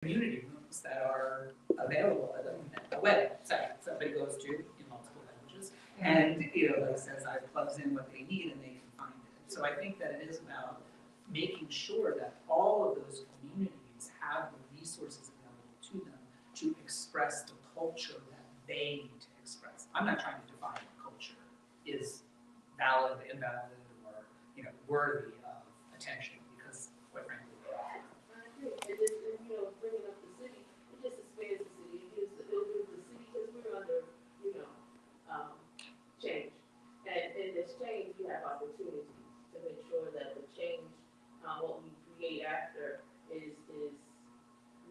community rooms that are available at a website somebody goes to in multiple languages, and like says I plugs in what they need and they can find it. So I think that it is about making sure that all of those communities have the resources available to them to express the culture that they need to express. I'm not trying to define what culture is valid, invalid, or worthy of attention, because quite frankly, they are. I agree. And just, bringing up the city, it just expands the city. It gives the city, because we're under, change. And in this change, we have opportunities to make sure that the change, what we create after is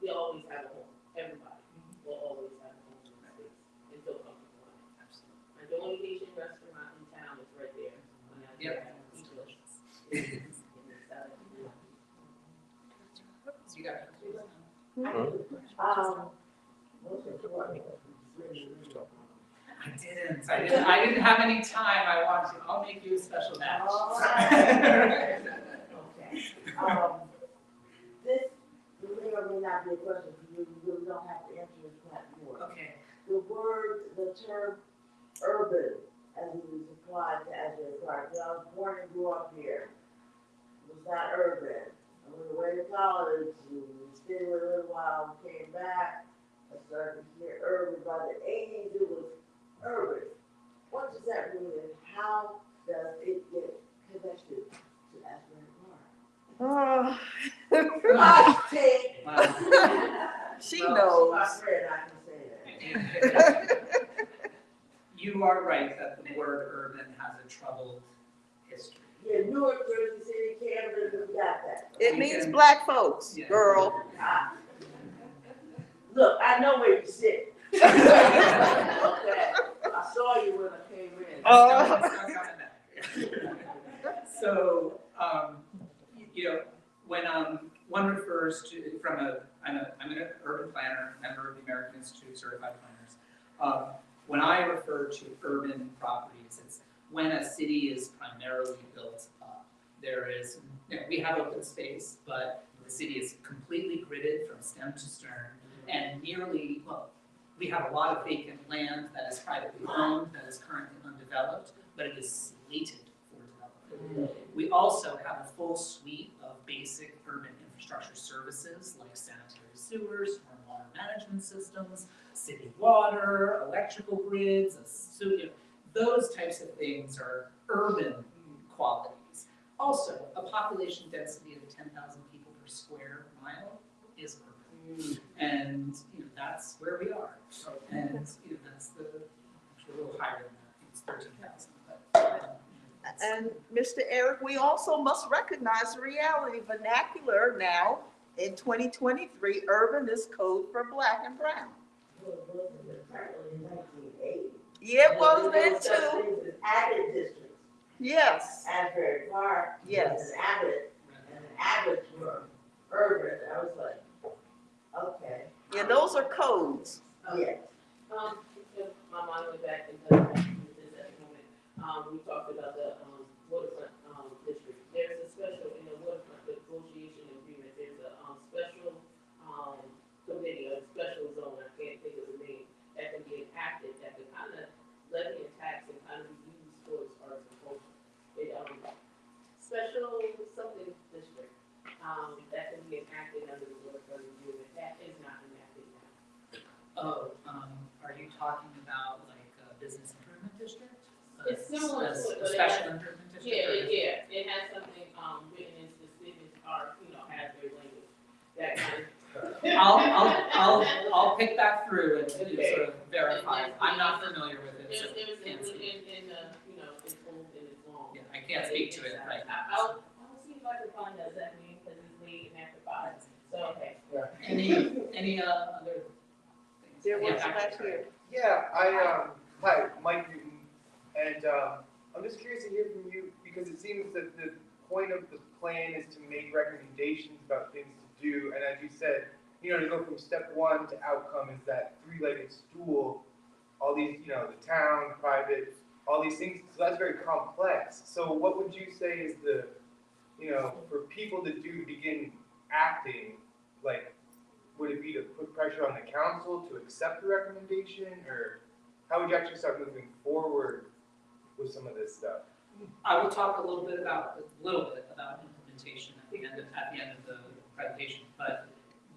we always have a home. Everybody will always have a home in the space and feel comfortable in it. Absolutely. And the only Asian restaurant in town is right there. Yep. It's delicious. You got it. I didn't have any time. I'll make you a special batch. Okay. This may or may not be a question for you. You really don't have to answer this platform. Okay. The term urban, as it was applied to Asbury Park. I was born and grew up here. It was not urban. I went away to college, stayed with a little while, came back. I started to hear urban. By the 80s, it was urban. What does that mean, and how does it get connected to Asbury Park? I take. She knows. My friend, I can say that. You are right that the word urban has a troubled history. Yeah, Newark, Jersey City, Camden, we got that. It means black folks, Yeah. girl. Look, I know where you sit. Okay. I saw you when I came in. So, when one refers to I'm an urban planner, member of the American Institute of Certified Planners. When I refer to urban properties, it's when a city is primarily built up. There is, we have open space, but the city is completely gridded from stem to stern, and we have a lot of vacant land that is privately owned, that is currently undeveloped, but it is slated for development. We also have a full suite of basic urban infrastructure services like sanitary sewers, stormwater management systems, city water, electrical grids, those types of things are urban qualities. Also, a population density of 10,000 people per square mile is urban. And that's where we are. And that's actually a little higher than that. It's 13,000. And Mr. Eric, we also must recognize the reality. Vernacular now in 2023, urban is code for black and brown. Apparently in 1980. Yeah, it was then Such too. things as added districts. Yes. Asbury Park. Yes. Was an added, and an added were urban. I was like, okay. Yeah, those are codes. Yeah. My mind went back and touched this at the moment. We talked about the waterfront district. There's a special in the waterfront negotiation agreement. There's a special committee, a special zone. I can't think of the name that can be enacted that can kind of levy a tax and kind of be used towards arts and culture. Special something district that can be enacted under the waterfront agreement. That is not enacted now. Are you talking about like a business improvement district? It's similar to it, A but special improvement district? Yeah. It has something written in specific or Asbury language. That kind of. I'll pick back through and sort of verify. I'm not familiar with it, so There's can't speak. in it's old and it's long. Yeah, I can't speak to it right now. I'll see if I can find out that name because it's late and after 5. So okay. Any other things? There was Yeah, back here. Yeah, hi, Mike Newton, and I'm just curious to hear from you because it seems that the point of the plan is to make recommendations about things to do, and as you said, to go from step one to outcome is that three-legged stool, all these, the town, private, all these things, so that's very complex. So what would you say is for people to begin acting, like, would it be to put pressure on the council to accept the recommendation, or how would you actually start moving forward with some of this stuff? I will talk a little bit about implementation at the end of the presentation, but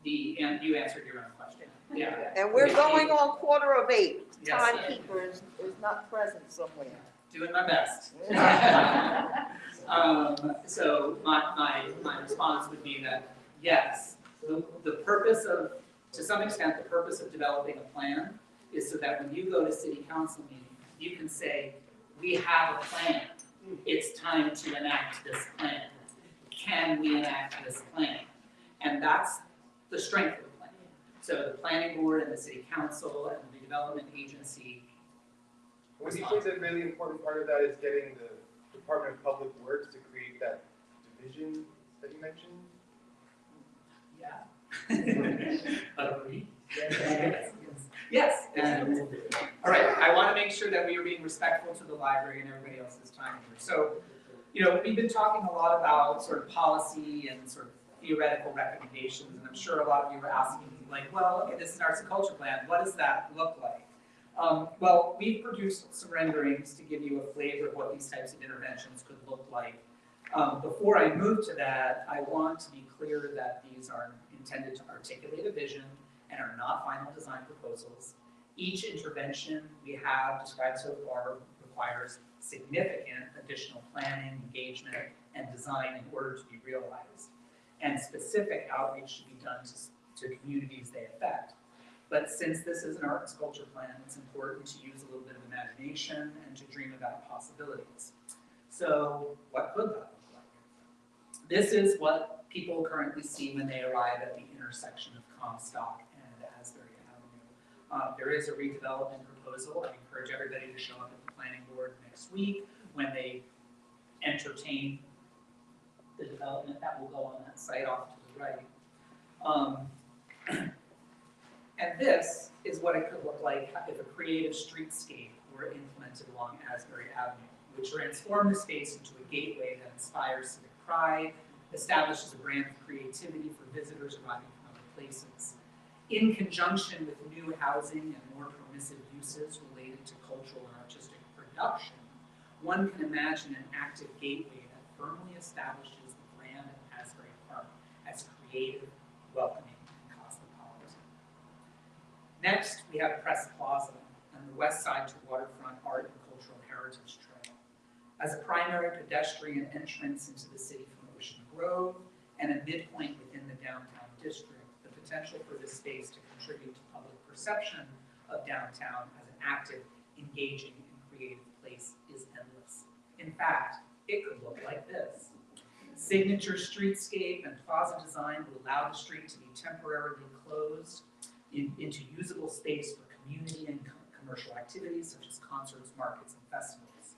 and you answered your own question. Yeah. And we're going on 7:15. Yes. Timekeeper is not present somewhere. Doing my best. So my response would be that, yes, the purpose of, to some extent, the purpose of developing a plan is so that when you go to city council meeting, you can say, we have a plan. It's time to enact this plan. Can we enact this plan? And that's the strength of the plan. So the planning board and the city council and the redevelopment agency. Would you say the really important part of that is getting the Department of Public Works to create that division that you mentioned? Yeah. Agree? Yes. And, all right, I want to make sure that we are being respectful to the library and everybody else's time here. So, we've been talking a lot about sort of policy and sort of theoretical recommendations, and I'm sure a lot of you are asking, like, well, okay, this is an arts and culture plan. What does that look like? Well, we've produced some renderings to give you a flavor of what these types of interventions could look like. Before I move to that, I want to be clear that these are intended to articulate a vision and are not final design proposals. Each intervention we have described so far requires significant additional planning, engagement, and design in order to be realized. And specific outreach should be done to communities they affect. But since this is an art and culture plan, it's important to use a little bit of imagination and to dream about possibilities. So what could that look like? This is what people currently see when they arrive at the intersection of Comstock and Asbury Avenue. There is a redevelopment proposal. I encourage everybody to show up at the planning board next week when they entertain the development that will go on that site off to the right. And this is what it could look like if a creative streetscape were implemented along Asbury Avenue, which transform the space into a gateway that inspires civic pride, establishes a brand of creativity for visitors arriving from other places. In conjunction with new housing and more permissive uses related to cultural and artistic production, one can imagine an active gateway that firmly establishes the brand of Asbury Park as creative, welcoming, and cosmopolitan. Next, we have Press Plaza and the west side to waterfront art and cultural heritage trail. As a primary pedestrian entrance into the city from Ocean Grove and a midpoint within the downtown district, the potential for this space to contribute to public perception of downtown as an active, engaging, and creative place is endless. In fact, it could look like this. Signature streetscape and plaza design would allow the street to be temporarily closed into usable space for community and commercial activities such as concerts, markets, and festivals.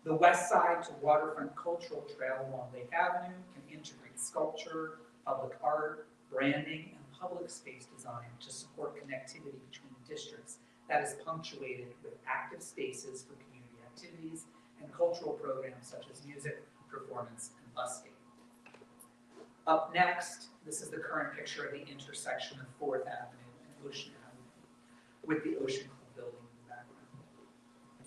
The west side to waterfront cultural trail along Lake Avenue can integrate sculpture, public art, branding, and public space design to support connectivity between districts that is punctuated with active spaces for community activities and cultural programs such as music, performance, and busking. Up next, this is the current picture of the intersection of 4th Avenue and Ocean Avenue with the Ocean Club building in the background.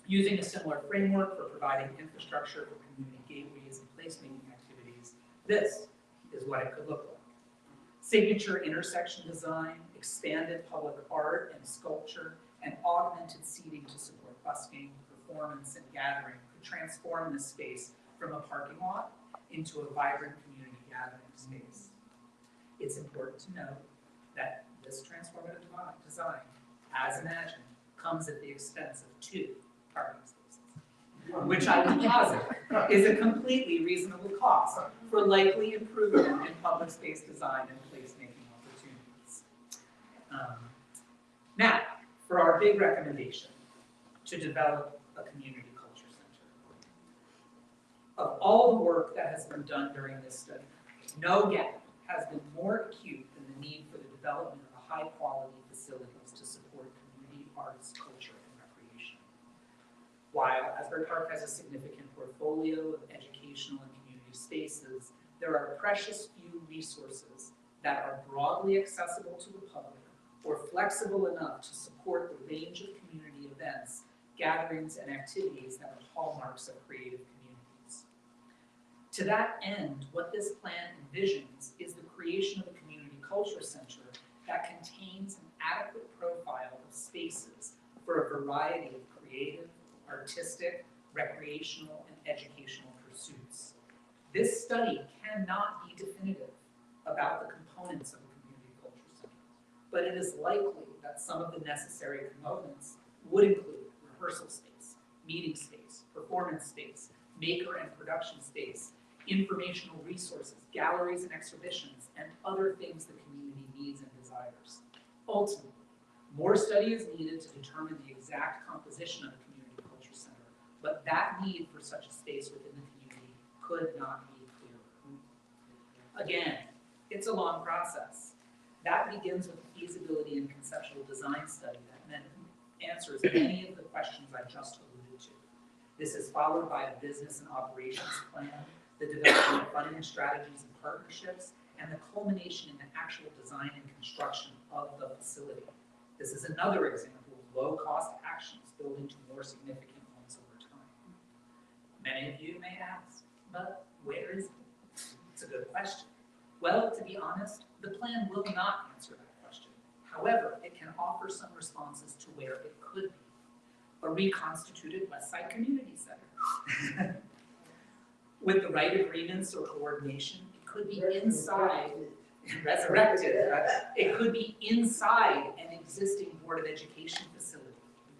Using a similar framework for providing infrastructure for community gateways and placemaking activities, this is what it could look like. Signature intersection design, expanded public art and sculpture, and augmented seating to support busking, performance, and gathering could transform this space from a parking lot into a vibrant community gathering space. It's important to note that this transformative design, as imagined, comes at the expense of 2 parking spaces, which I would posit is a completely reasonable cost for likely improvement in public space design and placemaking opportunities. Now, for our big recommendation, to develop a community culture center. Of all the work that has been done during this study, no gap has been more acute than the need for the development of high-quality facilities to support community arts, culture, and recreation. While Asbury Park has a significant portfolio of educational and community spaces, there are precious few resources that are broadly accessible to the public or flexible enough to support the range of community events, gatherings, and activities that are hallmarks of creative communities. To that end, what this plan envisions is the creation of a community culture center that contains an adequate profile of spaces for a variety of creative, artistic, recreational, and educational pursuits. This study cannot be definitive about the components of a community culture center, but it is likely that some of the necessary components would include rehearsal space, meeting space, performance space, maker and production space, informational resources, galleries and exhibitions, and other things the community needs and desires. Ultimately, more study is needed to determine the exact composition of a community culture center, but that need for such a space within the community could not be clearer. Again, it's a long process. That begins with a feasibility and conceptual design study that then answers many of the questions I just alluded to. This is followed by a business and operations plan, the development of funding strategies and partnerships, and the culmination in the actual design and construction of the facility. This is another example of low-cost actions building to more significant ones over time. Many of you may ask, but where is it? It's a good question. Well, to be honest, the plan will not answer that question. However, it can offer some responses to where it could be. A reconstituted West Side Community Center. With the right agreements or coordination, it could be inside, resurrected, it could be inside an existing Board of Education facility.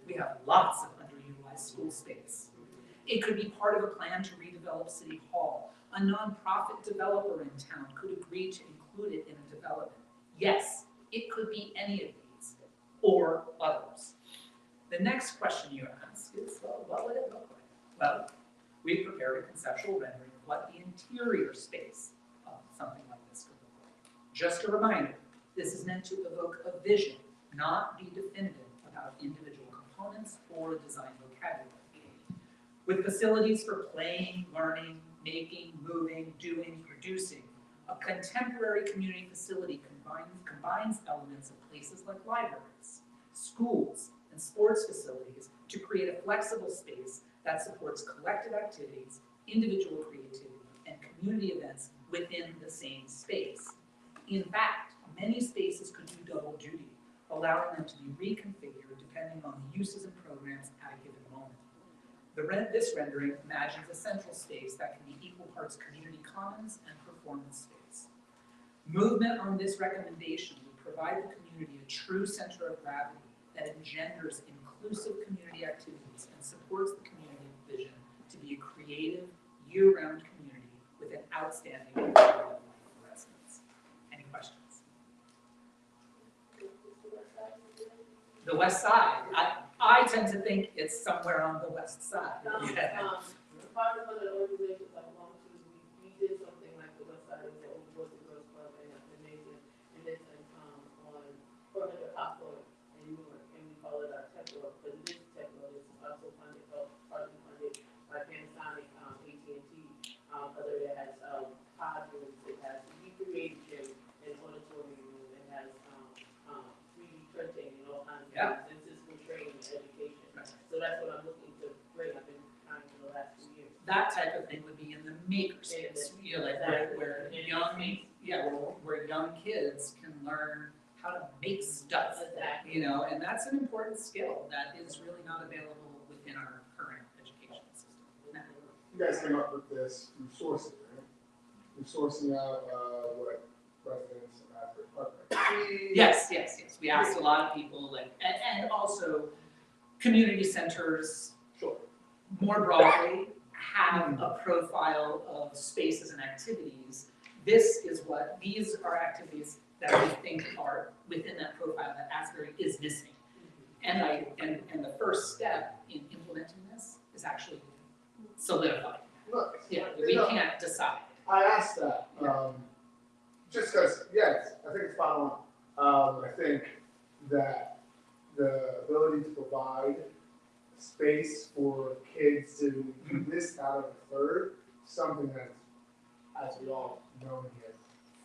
We have lots of underutilized school space. It could be part of a plan to redevelop City Hall. A nonprofit developer in town could agree to include it in a development. Yes, it could be any of these, or others. The next question you ask is, well, what would it look like? Well, we've prepared a conceptual rendering of what the interior space of something like this could look like. Just a reminder, this is meant to evoke a vision, not be definitive about individual components or design vocabulary. With facilities for playing, learning, making, moving, doing, producing, a contemporary community facility combines elements of places like libraries, schools, and sports facilities to create a flexible space that supports collective activities, individual creativity, and community events within the same space. In fact, many spaces could do double duty, allowing them to be reconfigured depending on the uses and programs at a given moment. This rendering imagines a central space that can be equal parts community commons and performance space. Movement on this recommendation would provide the community a true center of gravity that engenders inclusive community activities and supports the community vision to be a creative, year-round community with an outstanding quality of life for residents. Any questions? The West Side. I tend to think it's somewhere on the West Side. Part of one of the organizations I belong to, we did something like the West Side of the Old Boys and Girls Club and Amazing, and it's on 400 Hopwood in Newark, and we call it our tech world, but it is tech world. It's also funded, partly funded by Panasonic, AT&T, other it has pod rooms, it has recreated gym, and auditorium room, it has 3D printing and all kinds of things, and physical training and education. So that's what I'm looking to bring. I've been trying for the last 2 years. That type of thing would be in the makerspace, you know, like where young kids can learn how to make stuff, Exactly. you know, and that's an important skill that is really not available within our current education system. You guys came up with this through sourcing, right? Through sourcing out what residents of Asbury Park like. Yes. We asked a lot of people, like, and also community centers, Sure. more broadly, have a profile of spaces and activities. These are activities that we think are within that profile that Asbury is missing. And the first step in implementing this is actually solidifying. Look, Yeah, we can't decide. I asked that, just because, yes, I think it's spot on. I think that the ability to provide space for kids to do this out of a third, something that's, as we all know here,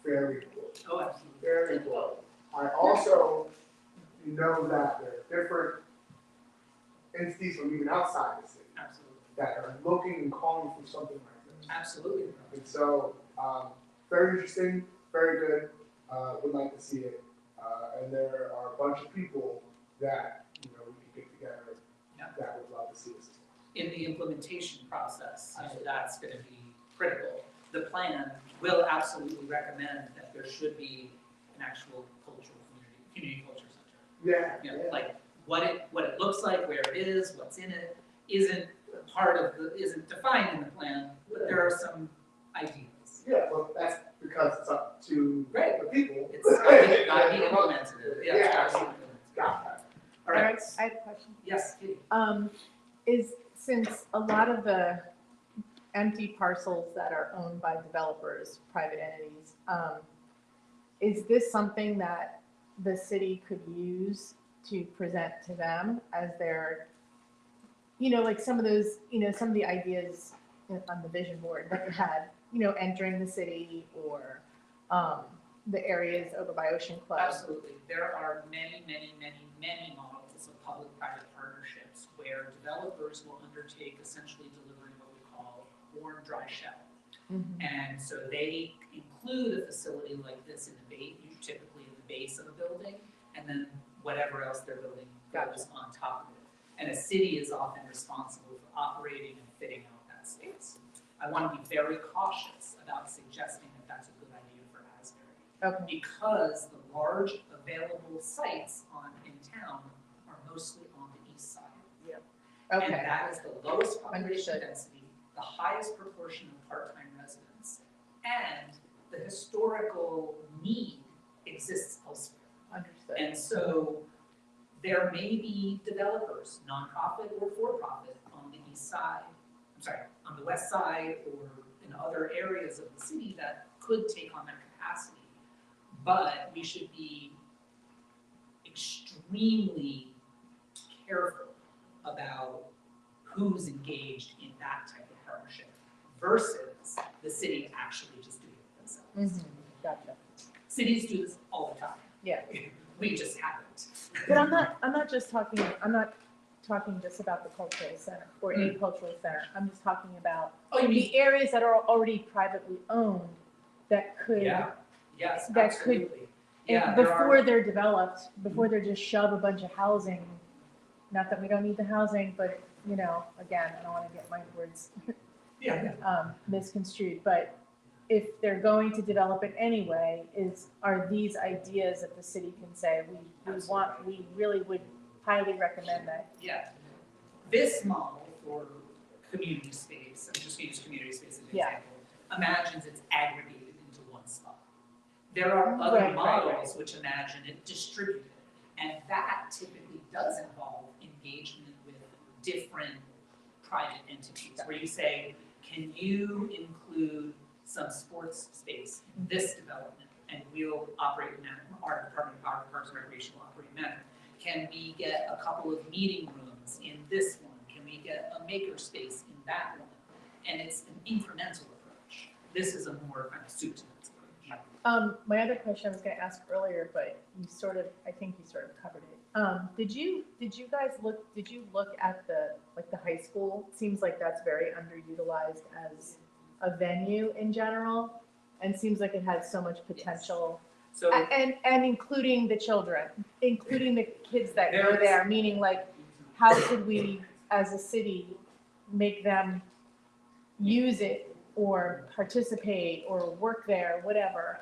very important, Oh, absolutely. very important. I also know that there are different entities from even outside the city Absolutely. that are looking and calling for something like this. Absolutely. And so, very interesting, very good, would like to see it. And there are a bunch of people that, we can get together Yeah. that would love to see this. In the implementation process, that's gonna be critical. The plan will absolutely recommend that there should be an actual cultural community culture center. Yeah, You know, like what it looks like, where it is, what's in it, isn't isn't defined in the plan, but there are some ideas. Yeah, well, that's because it's up to Great. the people. It's gotta be implemented, yeah, it's Yeah. gotta be implemented. Got that. All right, Eric, I have a question. yes, Katie. Since a lot of the empty parcels that are owned by developers, private entities, is this something that the city could use to present to them as their, like some of those, some of the ideas on the vision board that you had, entering the city or the areas over by Ocean Club? Absolutely. There are many, many, many, many models of public-private partnerships where developers will undertake essentially delivering what we call warm, dry shell. Mhm. And so they include a facility like this in the base, typically in the base of a building, and then whatever else they're building goes on top of it. And a city is often responsible for operating and fitting out that space. I want to be very cautious about suggesting that that's a good idea for Asbury. Okay. Because the large available sites in town are mostly on the east side. And Okay, that is the lowest population Understood. density, the highest proportion of part-time residents, and the historical need exists elsewhere. understood. And so there may be developers, nonprofit or for-profit, on the east side, on the west side or in other areas of the city that could take on that capacity. But we should be extremely careful about who's engaged in that type of partnership versus the city actually just doing it themselves. Gotcha. Cities do this all the time. Yeah. We just haven't. But I'm not talking just about the cultural center or a cultural center. I'm just talking about Oh, you mean, the areas that are already privately owned that could, yeah, yes, that could- absolutely. Yeah, there are. before they're developed, before they're just shove a bunch of housing, not that we don't need the housing, but, again, I don't want to get my words Yeah, misconstrued, but if they're going to develop it anyway, are these ideas that the city can say, we really would highly recommend that? yeah. This model for community space, I'm just gonna use community space as an Yeah. example, imagines it's aggregated into one spot. There are other Right. models which imagine it distributed, and that typically does involve engagement with different private entities, where you say, can you include some sports space in this development, and we'll operate in that, our Department of Parks and Recreation will operate in that. Can we get a couple of meeting rooms in this one? Can we get a maker space in that one? And it's an incremental approach. This is a more kind of soup to nuts approach. My other question I was gonna ask earlier, but I think you sort of covered it. Did you look at the high school? Seems like that's very underutilized as a venue in general, and seems like it has so much potential. So And including the children, including the kids that go There is- there, meaning like, how could we, as a city, make them use it or participate or work there, whatever?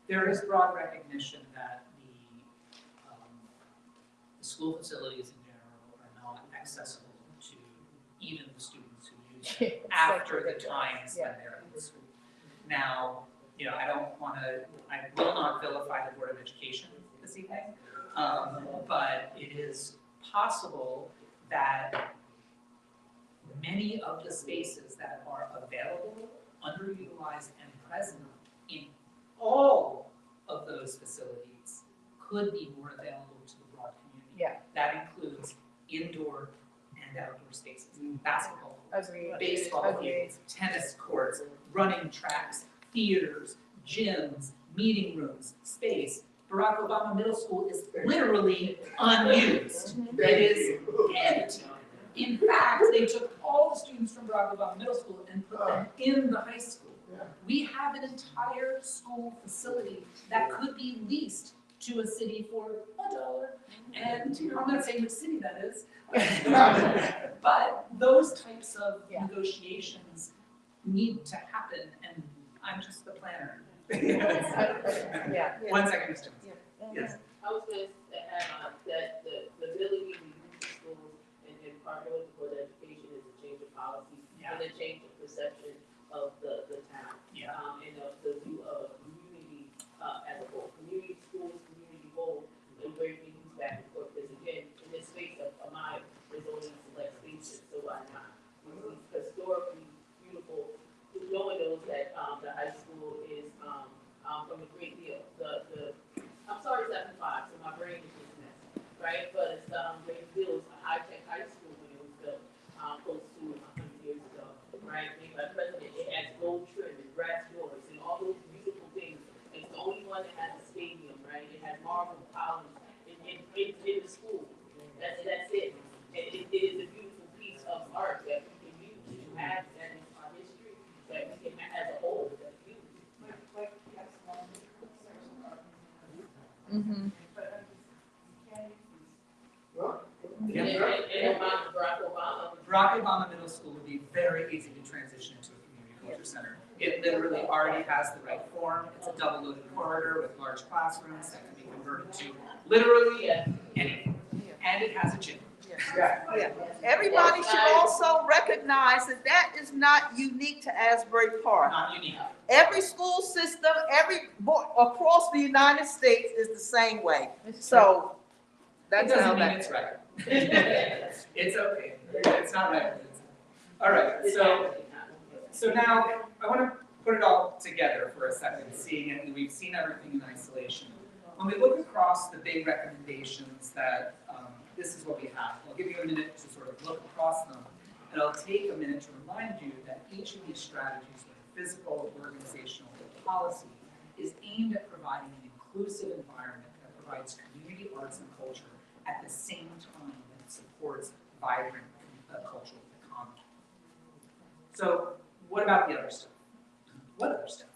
there is broad recognition that the school facilities in general are not accessible to even the students who use them It's after like the times yeah. when they're in school. Now, I will not vilify the Board of Education this evening, but it is possible that many of the spaces that are available, underutilized, and present in all of those facilities could be more available to the broad community. Yeah. That includes indoor and outdoor spaces, basketball, Agreed. baseball Agreed. fields, tennis courts, running tracks, theaters, gyms, meeting rooms, space. Barack Obama Middle School is literally unused. It is empty. In fact, they took all the students from Barack Obama Middle School and put them in the high school. We have an entire school facility that could be leased to a city for $1. And, I'm not saying which city that is. But those types of negotiations need to happen, and I'm just the planner. Yeah. 1 second, Mr. Yes. I was gonna add, that the ability to use the schools and partner with the Board of Education is a change of policy and a change of perception of the town. Yeah. And the view of community, as a whole, community schools, community whole, and where you can use back and forth, because again, in this space of mine, there's only select spaces, so why not? It's historically beautiful, knowing those that, the high school is, from a great deal, I'm sorry, 7-5, so my brain is just messed, right? But it's, great deal, it's a high-tech high school when it was built, close to 100 years ago, right? Made by President, it has gold trim and brass doors and all those beautiful things. It's the only one that has a stadium, right? It has marble columns in the school. That's it. And it is a beautiful piece of art that we can use to have that in our history, that we can, as a whole, that's beautiful. Mm-hmm. And Barack Obama Middle School would be very easy to transition into a community culture center. It literally already has the right form. It's a double-loaded corridor with large classrooms that can be converted to literally anything. And it has a gym. Yeah. Everybody should also recognize that that is not unique to Asbury Park. Not unique. Every school system, across the United States is the same way. So It that's how doesn't mean that. it's right. It's okay. It's not right. All right, so now I want to put it all together for a second, seeing it, and we've seen everything in isolation. When we look across the big recommendations that this is what we have. I'll give you a minute to sort of look across them, and I'll take a minute to remind you that each of these strategies, whether physical, organizational, or policy, is aimed at providing an inclusive environment that provides community arts and culture at the same time that it supports vibrant cultural economy. So what about the other stuff? What other stuff?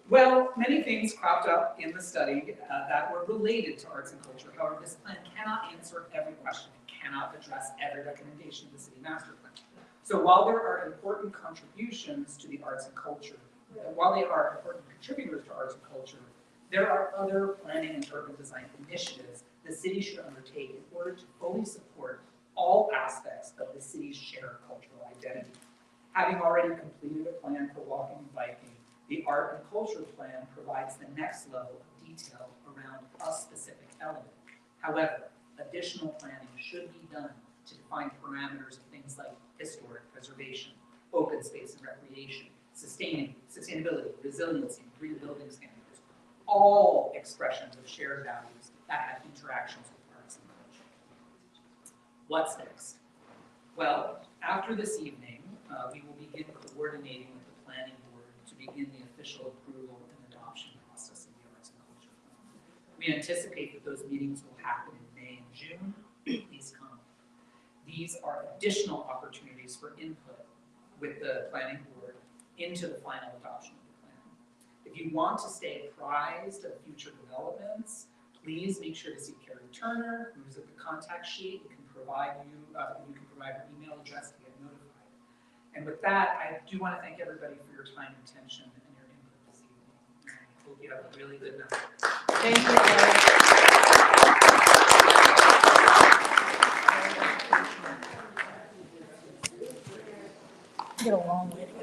Well, many things cropped up in the study that were related to arts and culture. However, this plan cannot answer every question. It cannot address every recommendation of the city master plan. So while there are important contributions to the arts and culture, while they are important contributors to arts and culture, there are other planning and urban design initiatives the city should undertake in order to fully support all aspects of the city's shared cultural identity. Having already completed a plan for walking and biking, the art and culture plan provides the next level of detail around a specific element. However, additional planning should be done to define parameters of things like historic preservation, open space and recreation, sustainability, resiliency, green building standards, all expressions of shared values that have interactions with arts and culture. What's next? Well, after this evening, we will begin coordinating with the planning board to begin the official approval and adoption process of the arts and culture plan. We anticipate that those meetings will happen in May and June. Please come. These are additional opportunities for input with the planning board into the final adoption of the plan. If you want to stay apprised of future developments, please make sure to see Carrie Turner, who's at the contact sheet. You can provide her email address to get notified. And with that, I do want to thank everybody for your time and attention and your input this evening. I hope you have a really good night. Thank you. Get a long way to go.